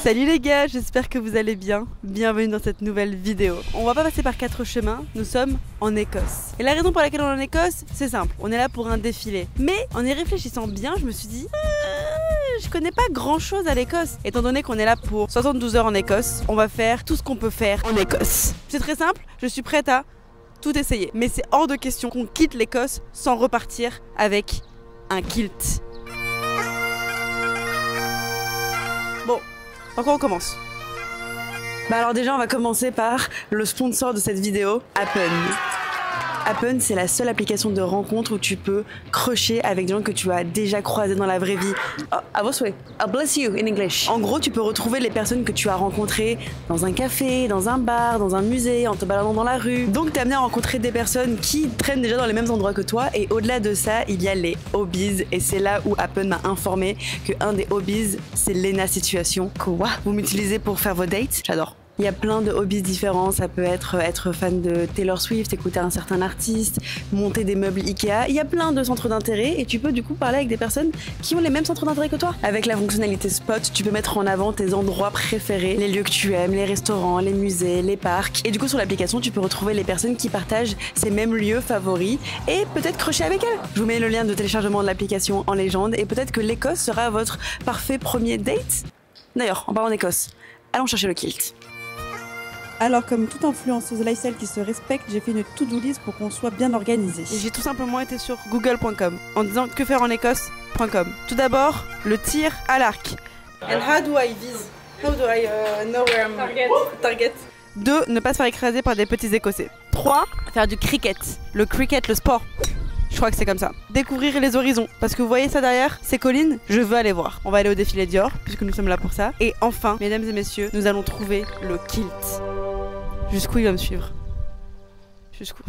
Salut les gars, j'espère que vous allez bien. Bienvenue dans cette nouvelle vidéo. On va pas passer par 4 chemins, nous sommes en Écosse. Et la raison pour laquelle on est en Écosse, c'est simple, on est là pour un défilé. Mais en y réfléchissant bien, je me suis dit... je connais pas grand chose à l'Écosse. Étant donné qu'on est là pour 72 heures en Écosse, on va faire tout ce qu'on peut faire en Écosse. C'est très simple, je suis prête à tout essayer. Mais c'est hors de question qu'on quitte l'Écosse sans repartir avec un kilt. Bon, par quoi on commence? Bah alors déjà on va commencer par le sponsor de cette vidéo, Happen. Happen, c'est la seule application de rencontre où tu peux crusher avec des gens que tu as déjà croisés dans la vraie vie. Oh, I was way. I'll bless you in English. En gros, tu peux retrouver les personnes que tu as rencontrées dans un café, dans un bar, dans un musée, en te baladant dans la rue. Donc t'es amené à rencontrer des personnes qui traînent déjà dans les mêmes endroits que toi. Et au-delà de ça, il y a les hobbies. Et c'est là où Happen m'a informé que un des hobbies, c'est Lena Situation. Quoi? Vous m'utilisez pour faire vos dates? J'adore. Il y a plein de hobbies différents, ça peut être fan de Taylor Swift, écouter un certain artiste, monter des meubles Ikea. Il y a plein de centres d'intérêt et tu peux du coup parler avec des personnes qui ont les mêmes centres d'intérêt que toi. Avec la fonctionnalité Spot, tu peux mettre en avant tes endroits préférés, les lieux que tu aimes, les restaurants, les musées, les parcs. Et du coup sur l'application, tu peux retrouver les personnes qui partagent ces mêmes lieux favoris et peut-être crusher avec elles. Je vous mets le lien de téléchargement de l'application en légende et peut-être que l'Écosse sera votre parfait premier date. D'ailleurs, en parlant d'Écosse, allons chercher le kilt. Alors, comme toute influenceuse lifestyle qui se respecte, j'ai fait une to-do list pour qu'on soit bien organisé. Et j'ai tout simplement été sur google.com en disant que faire en Écosse.com. Tout d'abord, le tir à l'arc. And how do I vise? How do I know where I'm target? 2. Ne pas se faire écraser par des petits Écossais. 3. Faire du cricket. Le cricket, le sport. Je crois que c'est comme ça. Découvrir les horizons. Parce que vous voyez ça derrière, ces collines, je veux aller voir. On va aller au défilé Dior, puisque nous sommes là pour ça. Et enfin, mesdames et messieurs, nous allons trouver le kilt. Jusqu'où il va me suivre? Jusqu'où?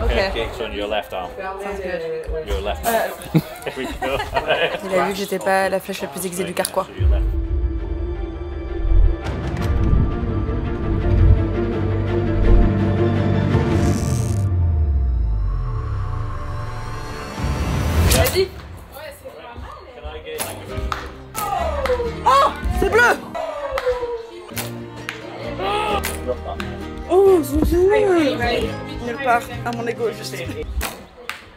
Okay, so on your left arm. Your left arm. Il a vu que j'étais pas la flèche la plus aiguisée du carquois. Vas-y. Oh, c'est bleu. Oh, c'est bleu. Nulle part, à mon égo, juste.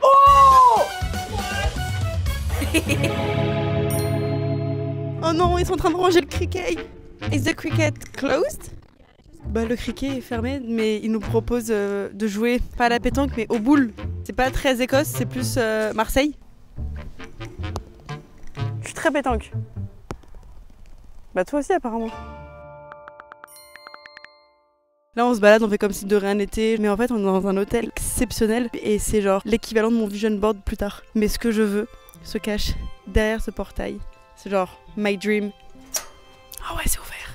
Oh. Oh non, ils sont en train de ranger le cricket. Is the cricket closed? Bah le cricket est fermé, mais ils nous proposent de jouer, pas à la pétanque, mais aux boules. C'est pas très Écosse, c'est plus Marseille. Je suis très pétanque. Bah toi aussi apparemment. Là on se balade, on fait comme si de rien n'était, mais en fait on est dans un hôtel exceptionnel et c'est genre l'équivalent de mon vision board plus tard. Mais ce que je veux se cache derrière ce portail. C'est genre my dream. Ah ouais, c'est ouvert.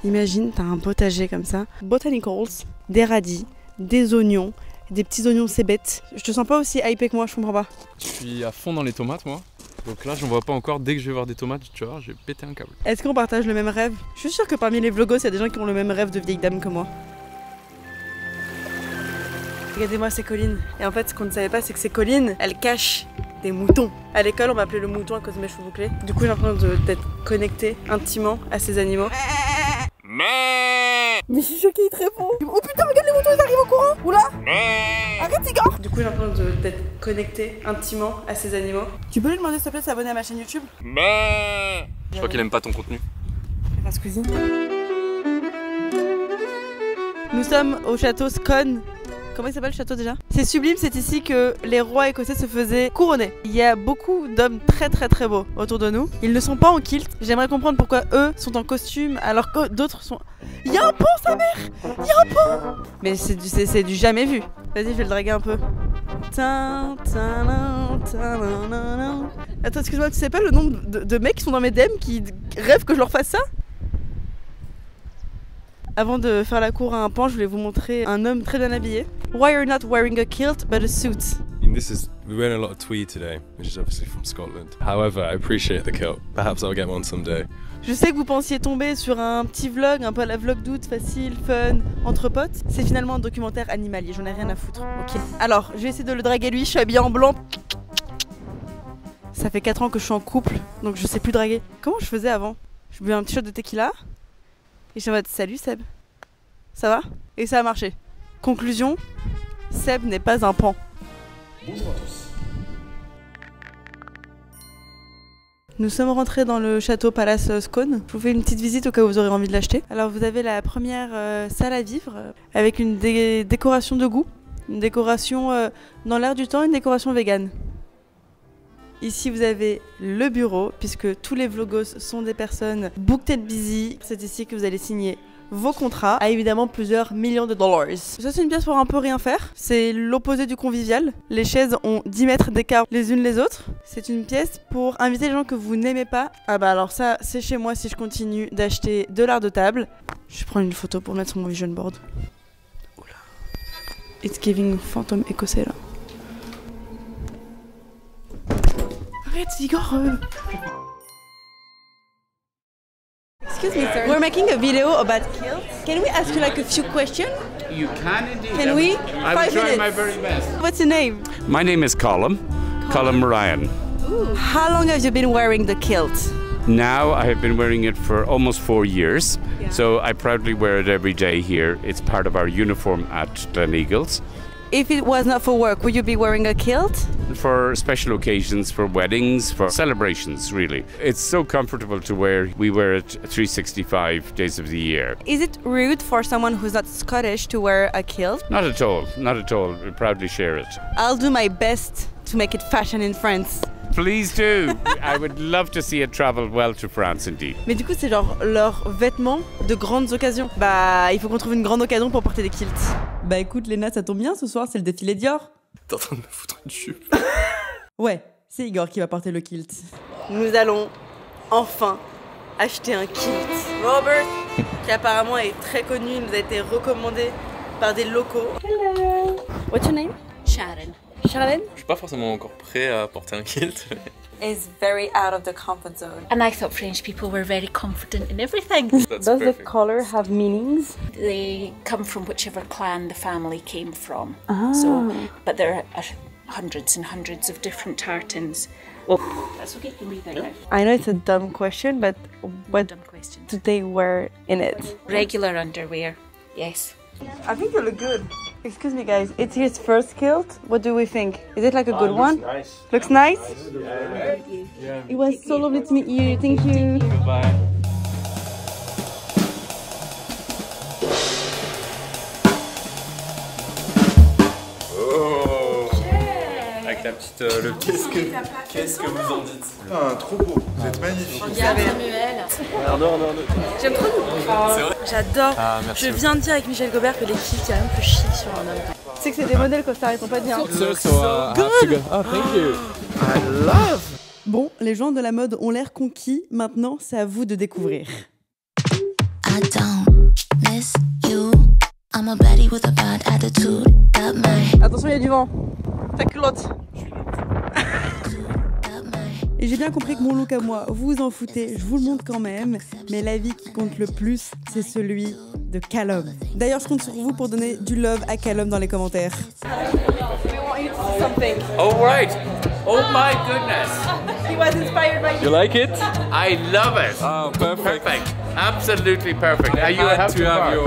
Imagine, t'as un potager comme ça, botanicals, des radis, des oignons, des petits oignons cébettes. Je te sens pas aussi hypé que moi, je comprends pas. Je suis à fond dans les tomates moi. Donc là, j'en vois pas encore. Dès que je vais voir des tomates, tu vois, je vais péter un câble. Est-ce qu'on partage le même rêve? Je suis sûre que parmi les vlogos, il y a des gens qui ont le même rêve de vieille dame que moi. Regardez-moi ces collines. Et en fait, ce qu'on ne savait pas, c'est que ces collines, elles cachent des moutons. À l'école, on m'appelait le mouton à cause de mes cheveux bouclés. Du coup, j'ai l'impression d'être connectée intimement à ces animaux. Mais je suis choquée, il te répond. Oh putain, regarde les moutons, ils arrivent au courant. Oula. Arrête, Igor. Du coup, j'ai l'impression d'être connectée intimement à ces animaux. Tu peux lui demander s'il te plaît de s'abonner à ma chaîne YouTube? Je crois qu'il aime pas ton contenu. Préface cuisine. Nous sommes au château Scone. Comment il s'appelle le château déjà? C'est sublime, c'est ici que les rois écossais se faisaient couronner. Il y a beaucoup d'hommes très très très beaux autour de nous. Ils ne sont pas en kilt. J'aimerais comprendre pourquoi eux sont en costume alors que d'autres sont... Il y a un pont, sa mère! Il y a un pont! Mais c'est du jamais vu. Vas-y, je vais le draguer un peu. Attends, excuse-moi, tu sais pas le nombre de mecs qui sont dans mes DM qui rêvent que je leur fasse ça? Avant de faire la cour à un pan, je voulais vous montrer un homme très bien habillé. Why you're not wearing a kilt but a suit? We're wearing a lot of tweed today, which is obviously from Scotland. However, I appreciate the kilt. Perhaps I'll get one someday. Je sais que vous pensiez tomber sur un petit vlog, un peu à la vlog d'août, facile, fun, entre potes. C'est finalement un documentaire animalier, j'en ai rien à foutre. Ok. Alors, je vais essayer de le draguer lui, je suis habillée en blanc. Ça fait 4 ans que je suis en couple, donc je sais plus draguer. Comment je faisais avant? Je buvais un petit shot de tequila et je suis en mode salut Seb, ça va? Et ça a marché. Conclusion, Seb n'est pas un pan. Bonjour à tous. Nous sommes rentrés dans le château Palace Scone. Je vous fais une petite visite au cas où vous aurez envie de l'acheter. Alors vous avez la première salle à vivre avec une décoration de goût, une décoration dans l'air du temps, une décoration végane. Ici vous avez le bureau puisque tous les vlogos sont des personnes booked and busy. C'est ici que vous allez signer vos contrats à évidemment plusieurs millions de dollars. Ça c'est une pièce pour un peu rien faire, c'est l'opposé du convivial. Les chaises ont 10 mètres d'écart les unes les autres. C'est une pièce pour inviter les gens que vous n'aimez pas. Ah bah alors ça c'est chez moi si je continue d'acheter de l'art de table. Je vais prendre une photo pour mettre sur mon vision board. Oula. It's giving fantôme écossais là. Arrête Igor. Excuse me, sir. We're making a video about kilts. Can we ask you like a few questions? You can indeed. Can we? I will 5 try minutes. my very best. What's your name? My name is Colm Ryan. Ooh. How long have you been wearing the kilt? Now I have been wearing it for almost 4 years, so I proudly wear it every day here. It's part of our uniform at Gleneagles. If it was not for work, would you be wearing a kilt? For special occasions, for weddings, for celebrations, really. It's so comfortable to wear. We wear it 365 days of the year. Is it rude for someone who's not Scottish to wear a kilt? Not at all, not at all. We proudly share it. I'll do my best to make it fashion in France. Please do. I would love to see it travel well to France indeed. Mais du coup, c'est genre leurs vêtements de grandes occasions. Bah, il faut qu'on trouve une grande occasion pour porter des kilts. Bah écoute, Léna, ça tombe bien, ce soir, c'est le défilé Dior. T'es en train de me foutre une jupe. Ouais, c'est Igor qui va porter le kilt. Nous allons enfin acheter un kilt. Robert, qui apparemment est très connu, nous a été recommandé par des locaux. Hello. What's your name? Sharon. Charlène? Je suis pas forcément encore prêt à porter un kilt. Is very out of the comfort zone. And I thought French people were very confident in everything. That's Does perfect. the color have meanings? They come from whichever clan the family came from. So, but there are hundreds and hundreds of different tartans. Well, that's okay, you can leave that now. I know it's a dumb question, but what Dumb question. do they wear in it? Regular underwear, yes. I think you look good. Excuse me, guys. It's his first kilt. What do we think? Is it like a good one? Nice. Looks nice? Yeah. It was so lovely to meet you. Thank you. Goodbye. Avec la petite, le qu'est-ce que vous en dites? Ah, trop beau, vous êtes magnifique. J'aime trop. C'est vrai? J'adore. Ah, merci. Je viens de dire avec Michel Gobert que les kilts, il y a rien de plus chic sur un homme. Tu sais que c'est des modèles Costa, ils sont pas bien. Good. Oh, thank you. I love. Bon, les gens de la mode ont l'air conquis. Maintenant, c'est à vous de découvrir. I don't miss you. I'm a baddie with a bad attitude. Got my, Attention, il y a du vent. Ta culotte. got my. Et j'ai bien compris que mon look à moi, vous vous en foutez, je vous le montre quand même. Mais la vie qui compte le plus, c'est celui de Callum. D'ailleurs, je compte sur vous pour donner du love à Callum dans les commentaires. Oh right. Oh my goodness. He was inspired by You like it? I love it. Oh, perfect. Perfect. Absolutely perfect. Are you have to have your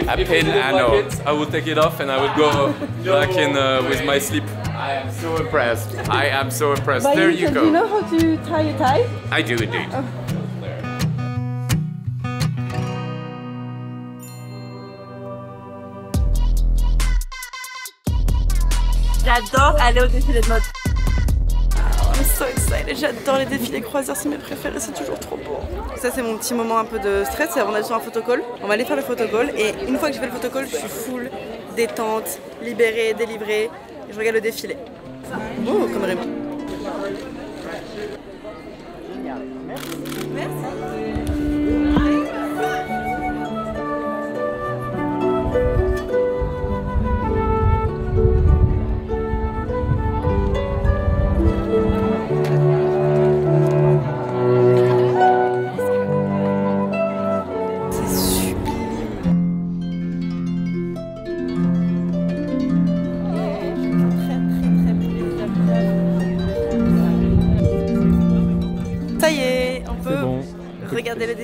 a if pin you don't and like all. it, I will take it off and I will go back in with my slip. I am so impressed. I am so impressed. But There you do you know go. how to tie a tie? I do indeed. J'adore aller au défilé de mode. I'm so excited, j'adore les défilés croisières, c'est mes préférés, c'est toujours trop beau. Ça c'est mon petit moment un peu de stress, on a sur un photocall, on va aller faire le photocall et une fois que j'ai fait le photocall, je suis full détente, libérée, délivrée et je regarde le défilé. Oh, comme Rémi.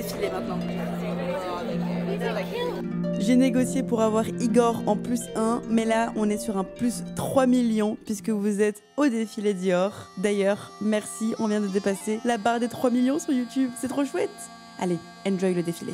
défilé maintenant. J'ai négocié pour avoir Igor en +1, mais là on est sur un +3 millions puisque vous êtes au défilé Dior. D'ailleurs, merci, on vient de dépasser la barre des 3 millions sur YouTube, c'est trop chouette. Allez, enjoy le défilé.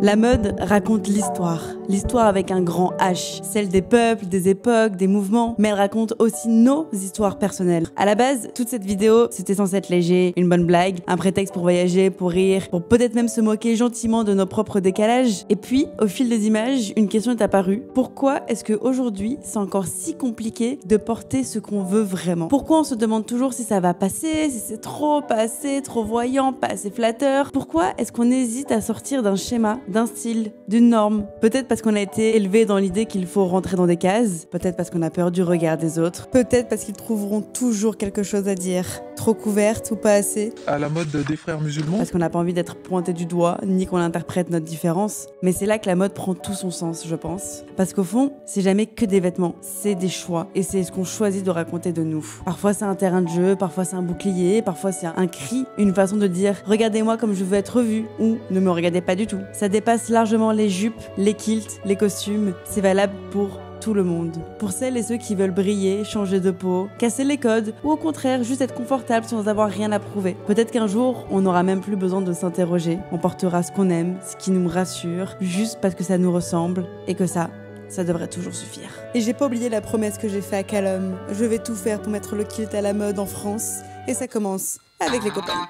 La mode raconte l'histoire avec un grand H, celle des peuples, des époques, des mouvements, mais elle raconte aussi nos histoires personnelles. À la base, toute cette vidéo, c'était censé être léger, une bonne blague, un prétexte pour voyager, pour rire, pour peut-être même se moquer gentiment de nos propres décalages. Et puis, au fil des images, une question est apparue. Pourquoi est-ce qu'aujourd'hui, c'est encore si compliqué de porter ce qu'on veut vraiment? Pourquoi on se demande toujours si ça va passer, si c'est trop, pas assez, trop voyant, pas assez flatteur? Pourquoi est-ce qu'on hésite à sortir d'un schéma, d'un style, d'une norme? Peut-être parce qu'on a été élevé dans l'idée qu'il faut rentrer dans des cases, peut-être parce qu'on a peur du regard des autres, peut-être parce qu'ils trouveront toujours quelque chose à dire, trop couverte ou pas assez. À la mode des frères musulmans. Parce qu'on n'a pas envie d'être pointé du doigt, ni qu'on interprète notre différence. Mais c'est là que la mode prend tout son sens, je pense. Parce qu'au fond, c'est jamais que des vêtements, c'est des choix, et c'est ce qu'on choisit de raconter de nous. Parfois c'est un terrain de jeu, parfois c'est un bouclier, parfois c'est un cri, une façon de dire « regardez-moi comme je veux être vu » ou « ne me regardez pas du tout ». Ça dépasse largement les jupes, les kilts, les costumes, c'est valable pour tout le monde. Pour celles et ceux qui veulent briller, changer de peau, casser les codes, ou au contraire juste être confortable sans avoir rien à prouver. Peut-être qu'un jour, on n'aura même plus besoin de s'interroger. On portera ce qu'on aime, ce qui nous rassure, juste parce que ça nous ressemble, et que ça devrait toujours suffire. Et j'ai pas oublié la promesse que j'ai faite à Callum. Je vais tout faire pour mettre le kilt à la mode en France, et ça commence avec les copains.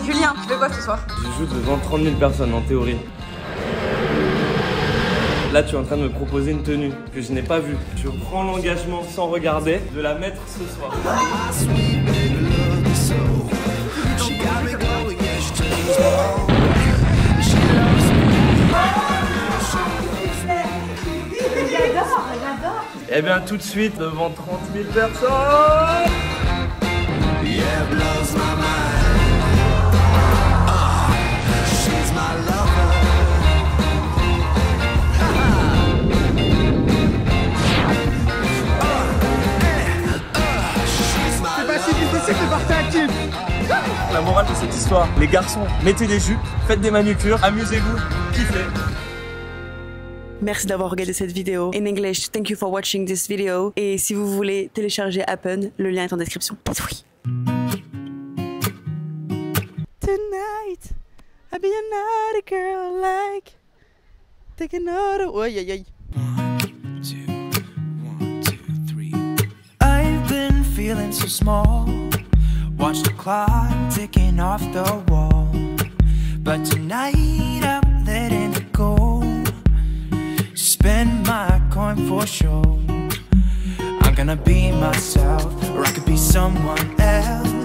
Julien, tu veux quoi ce soir? Je joue devant 30 000 personnes en théorie. Là, tu es en train de me proposer une tenue que je n'ai pas vue. Je prends l'engagement sans regarder de la mettre ce soir. J'adore. Eh bien, tout de suite, devant 30 000 personnes. La morale de cette histoire, les garçons, mettez des jupes, faites des manucures, amusez-vous, kiffez. Merci d'avoir regardé cette vidéo. In English, thank you for watching this video. Et si vous voulez télécharger Happen, le lien est en description. Oui. Tonight, I'll be a naughty girl like taking another. Aïe aïe aïe. 1, 2, 3. I've been feeling so small. Watch the clock ticking off the wall. But tonight I'm letting it go. Spend my coin for sure. I'm gonna be myself, or I could be someone else.